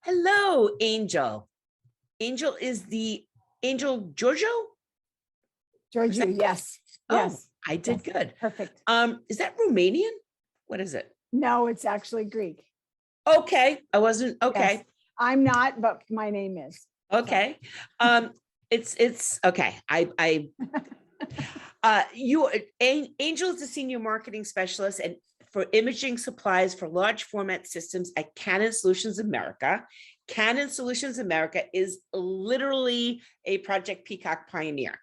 Hello, Angel. Angel is the Angel Georgiou? Georgiou, yes. Oh, Yes. I did Yes. good. Perfect. Is that Romanian? What is it? No, it's actually Greek. Okay, I wasn't Yes. okay. I'm not, but my name is. Okay. It's okay. Angel is the senior marketing specialist and for imaging supplies for large format systems at Canon Solutions America. Canon Solutions America is literally a Project Peacock pioneer.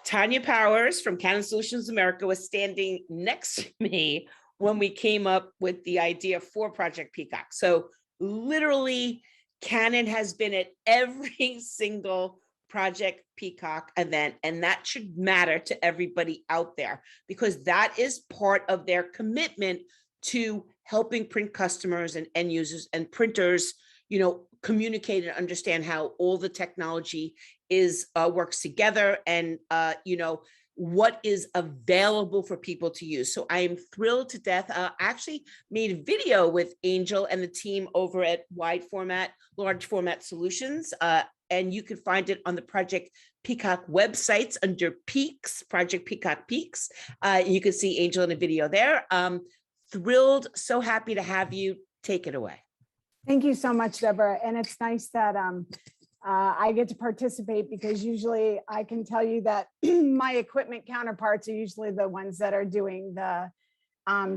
Tanya Powers from Canon Solutions America was standing next to me when we came up with the idea for Project Peacock. So literally, Canon has been at every single Project Peacock event, and that should matter to everybody out there because that is part of their commitment to helping print customers and end users and printers, communicate and understand how all the technology is works together and what is available for people to use. So I am thrilled to death. I actually made a video with Angel and the team over at Large Format Solutions. And you can find it on the Project Peacock websites under Peaks, Project Peacock Peaks. You can see Angel in a video there. Thrilled, so happy to have you. Take it away. Thank you so much, Deborah. And it's nice that I get to participate because usually I can tell you that my equipment counterparts are usually the ones that are doing the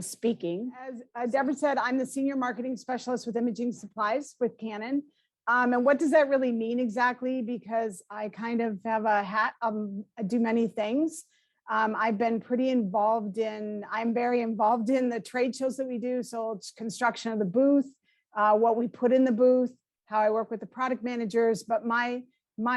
speaking. As Deborah said, I'm the senior marketing specialist with imaging supplies with Canon. And what does that really mean exactly? Because I kind of have a hat, I do many things. I've been I'm very involved in the trade shows that we do. So it's construction of the booth, what we put in the booth, how I work with the product managers, but my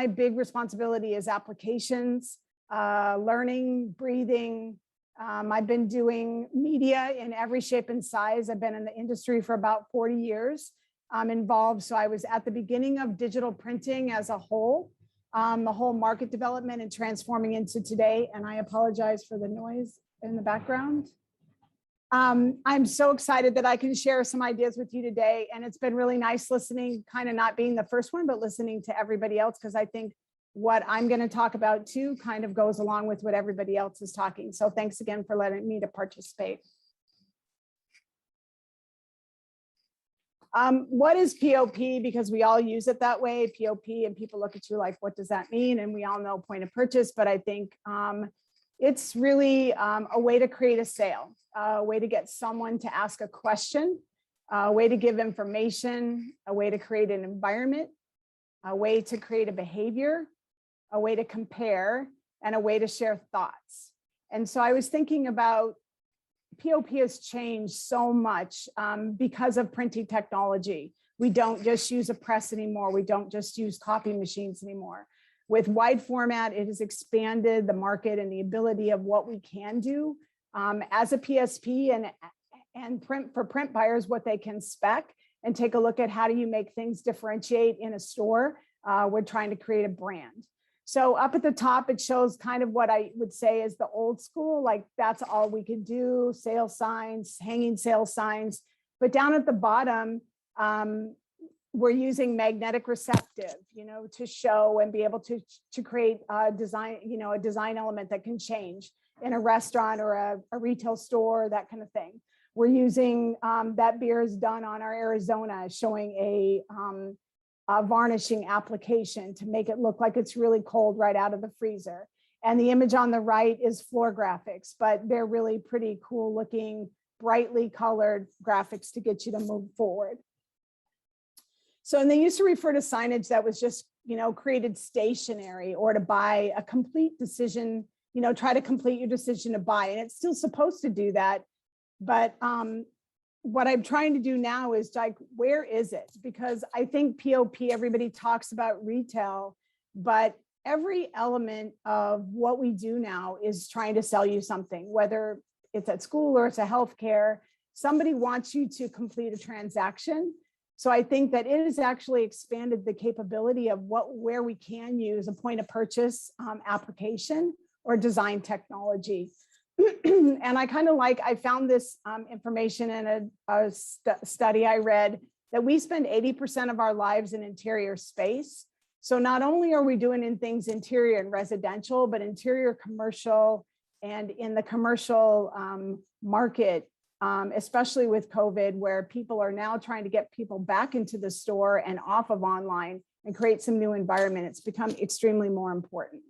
big responsibility is applications, learning, breathing. I've been doing media in every shape and size. I've been in the industry for about 40 years. I'm involved. So I was at the beginning of digital printing as a whole, the whole market development and transforming into today. And I apologize for the noise in the background. I'm so excited that I can share some ideas with you today. And it's been really nice listening, kind of not being the first one, but listening to everybody else, because I think what I'm going to talk about too kind of goes along with what everybody else is talking. So thanks again for letting me to participate. What is POP? Because we all use it that way, POP, and people look at you like, what does that mean? And we all know point of purchase, but I think it's really a way to create a sale, a way to get someone to ask a question, a way to give information, a way to create an environment, a way to create a behavior, a way to compare, and a way to share thoughts. And so I was thinking about POP has changed so much because of printing technology. We don't just use a press anymore. We don't just use copy machines anymore. With wide format, it has expanded the market and the ability of what we can do as a PSP and print buyers, what they can spec and take a look at how do you make things differentiate in a store. We're trying to create a brand. So up at the top, it shows kind of what I would say is the old school, like that's all we could do, sales signs, hanging sales signs. But down at the bottom, we're using magnetic receptive, to show and be able to create a design, a design element that can change in a restaurant or a retail store, that kind of thing. We're using that beer is done on our Arizona, showing a varnishing application to make it look like it's really cold right out of the freezer. And the image on the right is floor graphics, but they're really pretty cool looking, brightly colored graphics to get you to move forward. So, and they used to refer to signage that was just, created stationary or to buy a complete decision, try to complete your decision to buy. And it's still supposed to do that. But what I'm trying to do now is like, where is it? Because I think POP, everybody talks about retail, but every element of what we do now is trying to sell you something, whether it's at school or it's a healthcare, somebody wants you to complete a transaction. So I think that it has actually expanded the capability of where we can use a point of purchase application or design technology. And I kind of I found this information in a study I read that we spend 80% of our lives in interior space. So not only are we doing in things interior and residential, but interior commercial and in the commercial market, especially with COVID, where people are now trying to get people back into the store and off of online and create some new environment. It's become extremely more important.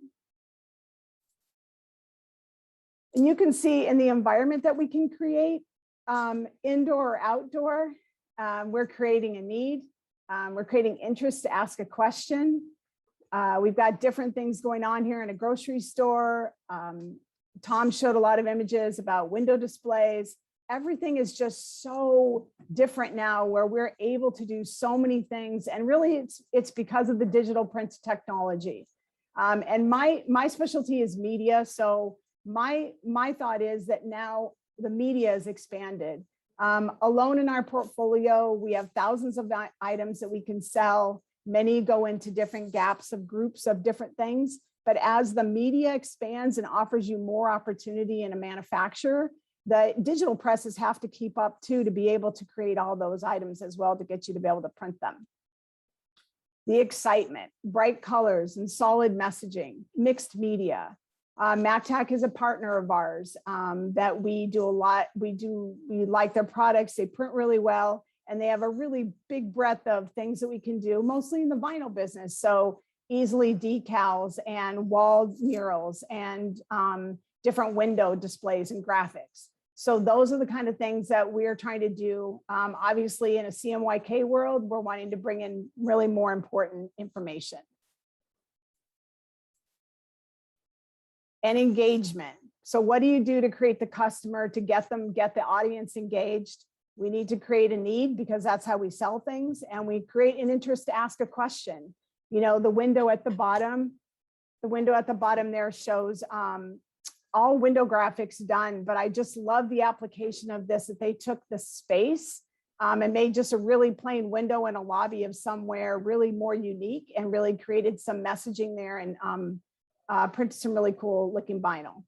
And you can see in the environment that we can create, indoor or outdoor, we're creating a need. We're creating interest to ask a question. We've got different things going on here in a grocery store. Tom showed a lot of images about window displays. Everything is just so different now where we're able to do so many things. And really it's because of the digital print technology. And my specialty is media. So my thought is that now the media is expanded. Alone in our portfolio, we have thousands of items that we can sell. Many go into different gaps of groups of different things. But as the media expands and offers you more opportunity in a manufacturer, the digital presses have to keep up too, to be able to create all those items as well to get you to be able to print them. The excitement, bright colors and solid messaging, mixed media. MacTac is a partner of ours that we do a lot. We like their products. They print really well, and they have a really big breadth of things that we can do, mostly in the vinyl business. So easily decals and wall murals and different window displays and graphics. So those are the kind of things that we're trying to do. Obviously, in a CMYK world, we're wanting to bring in really more important information. And engagement. So what do you do to create the customer, to get the audience engaged? We need to create a need because that's how we sell things. And we create an interest to ask a question. You know, the window at the bottom there shows all window graphics done, but I just love the application of this, that they took the space and made just a really plain window in a lobby of somewhere really more unique and really created some messaging there and printed some really cool looking vinyl,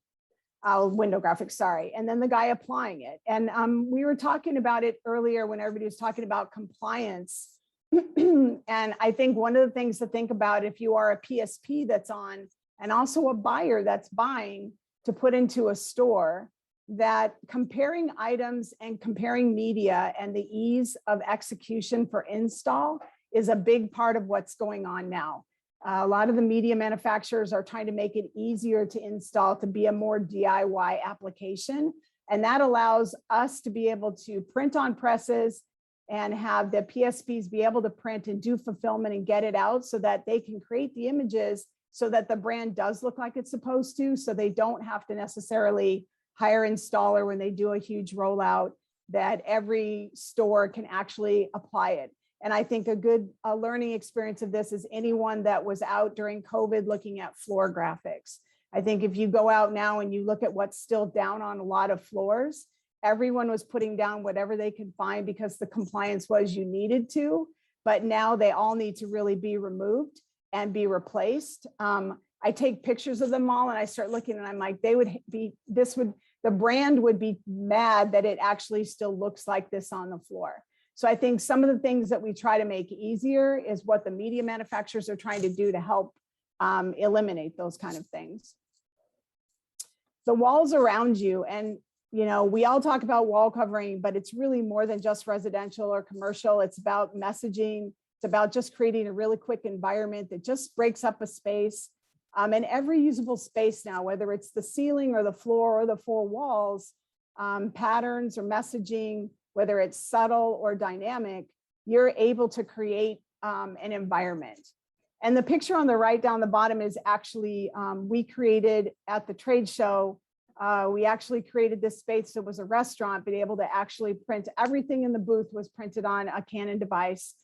window graphics, sorry. And then the guy applying it. And we were talking about it earlier when everybody was talking about compliance. And I think one of the things to think about if you are a PSP that's on, and also a buyer that's buying to put into a store, that comparing items and comparing media and the ease of execution for install is a big part of what's going on now. A lot of the media manufacturers are trying to make it easier to install, to be a more DIY application. And that allows us to be able to print on presses and have the PSPs be able to print and do fulfillment and get it out so that they can create the images so that the brand does look like it's supposed to, so they don't have to necessarily hire an installer when they do a huge rollout, that every store can actually apply it. And I think a good learning experience of this is anyone that was out during COVID looking at floor graphics. I think if you go out now and you look at what's still down on a lot of floors, everyone was putting down whatever they could find because the compliance was you needed to, but now they all need to really be removed and be replaced. I take pictures of them all and I start looking and I'm like, the brand would be mad that it actually still looks like this on the floor. So I think some of the things that we try to make easier is what the media manufacturers are trying to do to help eliminate those kind of things. The walls around you, and you know, we all talk about wall covering, but it's really more than just residential or commercial. It's about messaging. It's about just creating a really quick environment that just breaks up a space. And every usable space now, whether it's the ceiling or the floor or the four walls, patterns or messaging, whether it's subtle or dynamic, you're able to create an environment. And the picture on the right down the bottom is actually, we created at the trade show, we actually created this space that was a restaurant, but able to actually print everything in the booth was printed on a Canon device.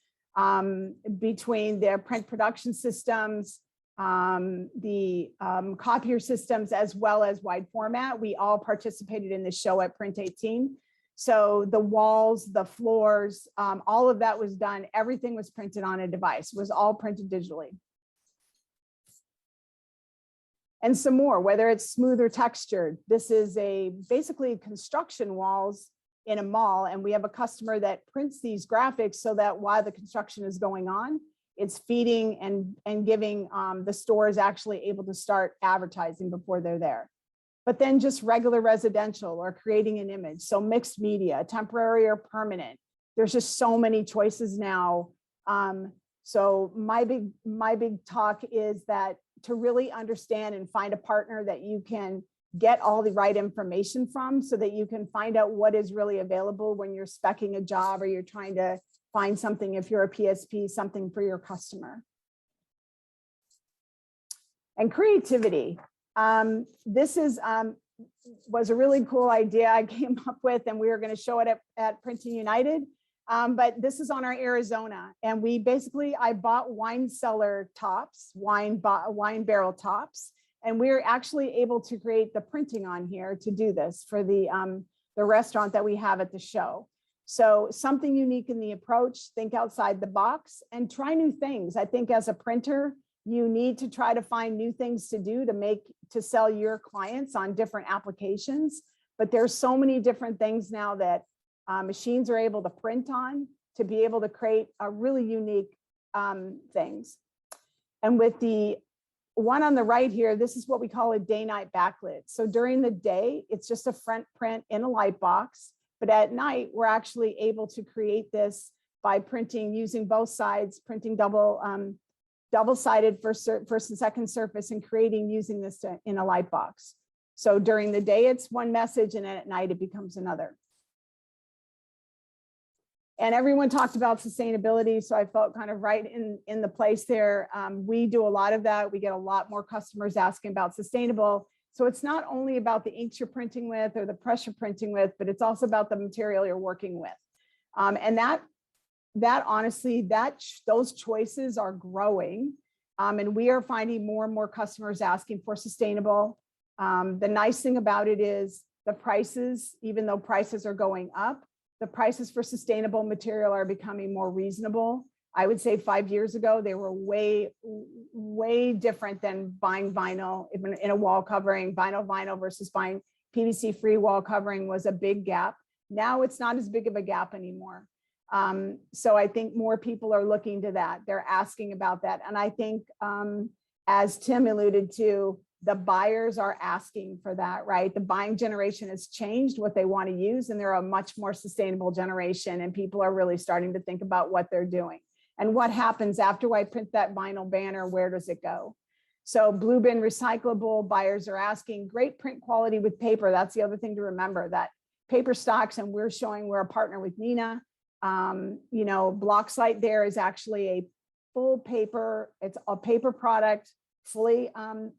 Between their print production systems, the copier systems, as well as wide format, we all participated in the show at Print 18. So the walls, the floors, all of that was done. Everything was printed on a device, was all printed digitally. And some more, whether it's smooth or textured. This is basically construction walls in a mall and we have a customer that prints these graphics so that while the construction is going on, it's feeding and giving the stores actually able to start advertising before they're there. But then just regular residential or creating an image. So mixed media, temporary or permanent. There's just so many choices now. So my big talk is that to really understand and find a partner that you can get all the right information from so that you can find out what is really available when you're speccing a job or you're trying to find something, if you're a PSP, something for your customer. And creativity. This was a really cool idea I came up with, and we were going to show it at Printing United. But this is on our Arizona, and we basically, I bought wine cellar tops, wine barrel tops, and we were actually able to create the printing on here to do this for the restaurant that we have at the show. So something unique in the approach, think outside the box and try new things. I think as a printer, you need to try to find new things to do to sell your clients on different applications. But there's so many different things now that machines are able to print on to be able to create a really unique things. And with the one on the right here, this is what we call a day-night backlit. So during the day, it's just a front print in a light box. But at night, we're actually able to create this by printing using both sides, printing double-sided first and second surface and creating using this in a light box. So during the day, it's one message, and then at night, it becomes another. And everyone talked about sustainability, so I felt kind of right in the place there. We do a lot of that. We get a lot more customers asking about sustainable. So it's not only about the inks you're printing with or the press you're printing with, but it's also about the material you're working with. And that honestly, those choices are growing. And we are finding more and more customers asking for sustainable. The nice thing about it is the prices, even though prices are going up, the prices for sustainable material are becoming more reasonable. I would say 5 years ago, they were way different than buying vinyl in a wall covering. Vinyl versus buying PVC-free wall covering was a big gap. Now it's not as big of a gap anymore. So I think more people are looking to that. They're asking about that. And I think, as Tim alluded to, the buyers are asking for that, right? The buying generation has changed what they want to use, and they're a much more sustainable generation, and people are really starting to think about what they're doing. And what happens after I print that vinyl banner, where does it go? So blue bin recyclable, buyers are asking, great print quality with paper. That's the other thing to remember, that paper stocks, and we're a partner with Nina. Blocksite there is actually a full paper, it's a paper product, fully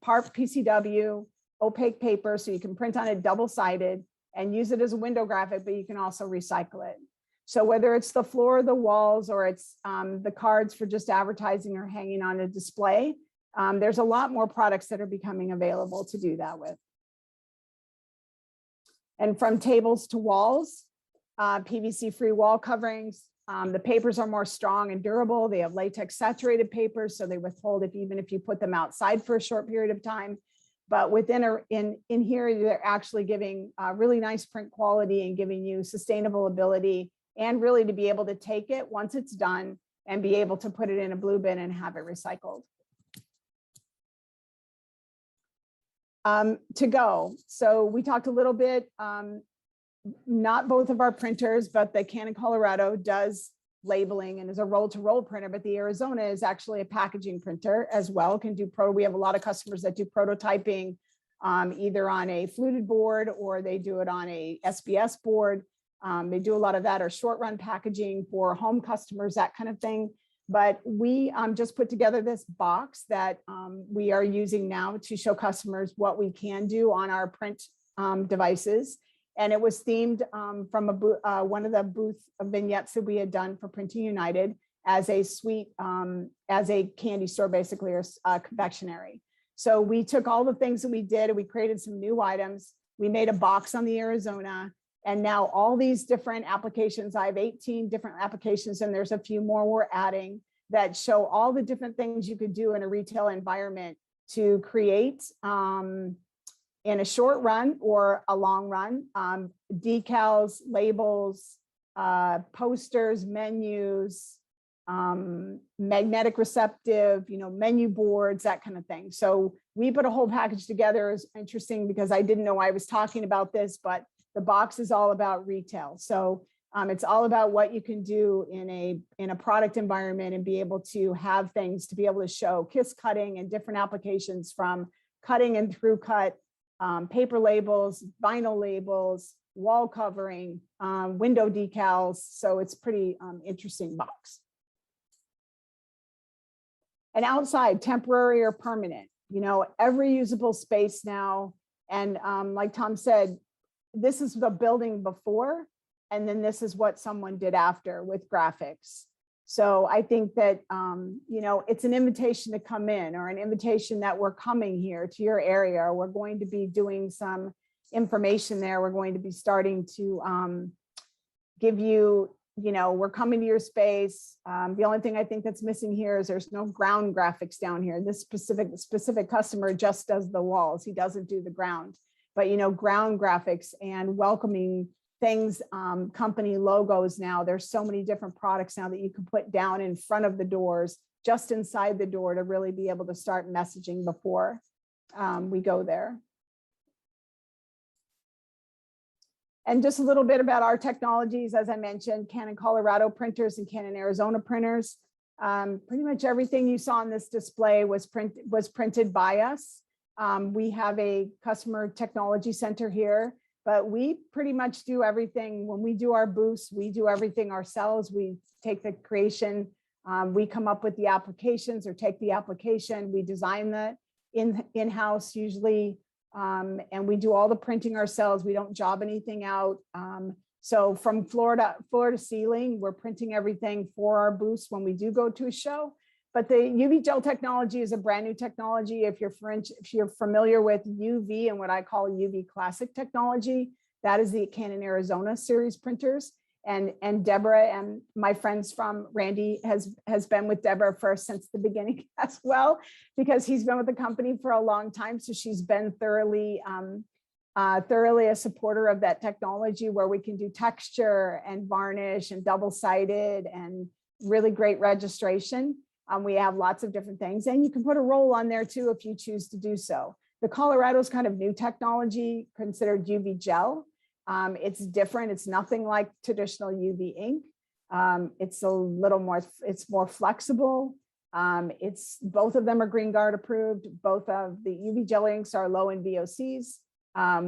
part PCW, opaque paper, so you can print on it double-sided and use it as a window graphic, but you can also recycle it. So whether it's the floor or the walls, or it's the cards for just advertising or hanging on a display, there's a lot more products that are becoming available to do that with. And from tables to walls, PVC-free wall coverings. The papers are more strong and durable. They have latex saturated papers, so they withhold even if you put them outside for a short period of time. But in here, they're actually giving really nice print quality and giving you sustainable ability, and really to be able to take it once it's done and be able to put it in a blue bin and have it recycled. To go. So we talked a little bit, not both of our printers, but the Canon Colorado does labeling and is a roll-to-roll printer, but the Arizona is actually a packaging printer as well. We have a lot of customers that do prototyping either on a fluted board, or they do it on a SBS board. They do a lot of that, or short run packaging for home customers, that kind of thing. But we just put together this box that we are using now to show customers what we can do on our print devices. And it was themed from one of the booth vignettes that we had done for Printing United as a sweet, as a candy store, basically, or confectionery. So we took all the things that we did and we created some new items. We made a box on the Arizona, and now all these different applications, I have 18 different applications, and there's a few more we're adding that show all the different things you could do in a retail environment to create in a short run or a long run, decals, labels, posters, menus, magnetic receptive, menu boards, that kind of thing. So we put a whole package together. It's interesting because I didn't know I was talking about this, but the box is all about retail. So it's all about what you can do in a product environment and be able to have things to be able to show kiss cutting and different applications, from cutting and through cut, paper labels, vinyl labels, wall covering, window decals. So it's pretty interesting box. And outside, temporary or permanent, every usable space now. And like Tom said, this is the building before, and then this is what someone did after with graphics. So I think that, it's an invitation to come in, or an invitation that we're coming here to your area, or we're going to be doing some information there. We're going to be starting to give you, we're coming to your space. The only thing I think that's missing here is there's no ground graphics down here. This specific customer just does the walls. He doesn't do the ground, but ground graphics and welcoming things, company logos. Now there's so many different products now that you can put down in front of the doors, just inside the door, to really be able to start messaging before we go there. And just a little bit about our technologies. As I mentioned, Canon Colorado printers and Canon Arizona printers. Pretty much everything you saw on this display was printed by us. We have a customer technology center here, but we pretty much do everything. When we do our booths, we do everything ourselves. We take the creation, we come up with the applications, or take the application, we design the in-house usually, and we do all the printing ourselves. We don't job anything out. So from floor to ceiling, we're printing everything for our booths when we do go to a show. But the UV gel technology is a brand new technology. If you're familiar with UV and what I call UV classic technology, that is the Canon Arizona series printers. And Deborah and my friends from Randy has been with Deborah since the beginning as well, because he's been with the company for a long time. So she's been thoroughly a supporter of that technology, where we can do texture and varnish and double-sided and really great registration. We have lots of different things, and you can put a roll on there too if you choose to do so. The Colorado is kind of new technology, considered UV gel. It's different. It's nothing like traditional UV ink. It's a little more, it's more flexible. Both of them are Green Guard approved. Both of the UV gel inks are low in VOCs.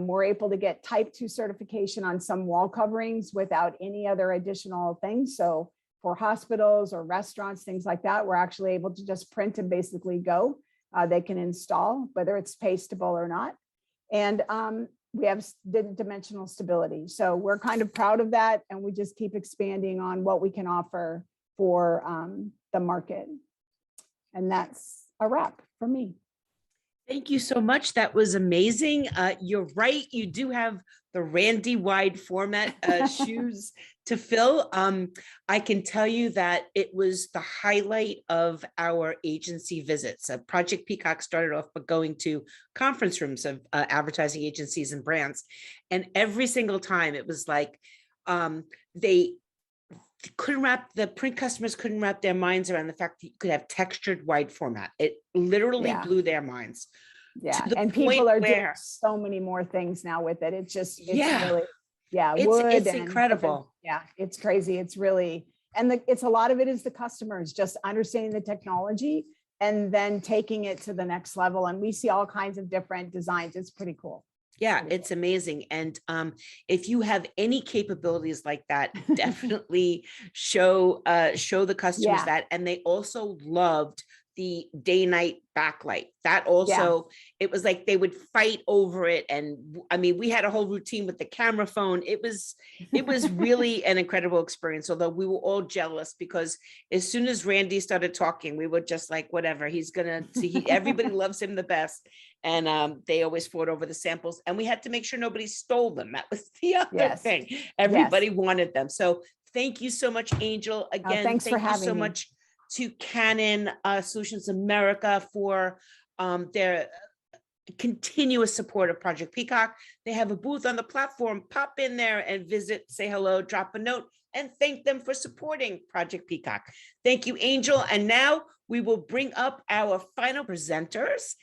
We're able to get type 2 certification on some wall coverings without any other additional things. So for hospitals or restaurants, things like that, we're actually able to just print and basically go. They can install, whether it's pasteable or not. And we have dimensional stability. So we're kind of proud of that. And we just keep expanding on what we can offer for the market. And that's a wrap for me. Thank you so much. That was amazing. You're right. You do have the Randy wide format shoes to fill. I can tell you that it was the highlight of our agency visits. Project Peacock started off by going to conference rooms of advertising agencies and brands. And every single time it was like the print customers couldn't wrap their minds around the fact that you could have textured wide format. It literally blew their minds. Yeah, and people are doing so many more things now with it. It's really, it's incredible. It's crazy. It's really, and it's a lot of it is the customers just understanding the technology and then taking it to the next level. And we see all kinds of different designs. It's pretty cool. Yeah, it's amazing. And if you have any capabilities like that, definitely show the customers that. And they also loved the day-night backlight. That also, it was like they would fight over it. And I mean, we had a whole routine with the camera phone. It was really an incredible experience, although we were all jealous because as soon as Randy started talking, we were just like, whatever, he's gonna see, everybody loves him the best. And they always fought over the samples, and we had to make sure nobody stole them. That was the other thing. Everybody wanted them. So thank you so much, Angel. Again, thanks for having me. Much to Canon Solutions America for their continuous support of Project Peacock. They have a booth on the platform. Pop in there and visit, say hello, drop a note, and thank them for supporting Project Peacock. Thank you, Angel. And now we will bring up our final presenters.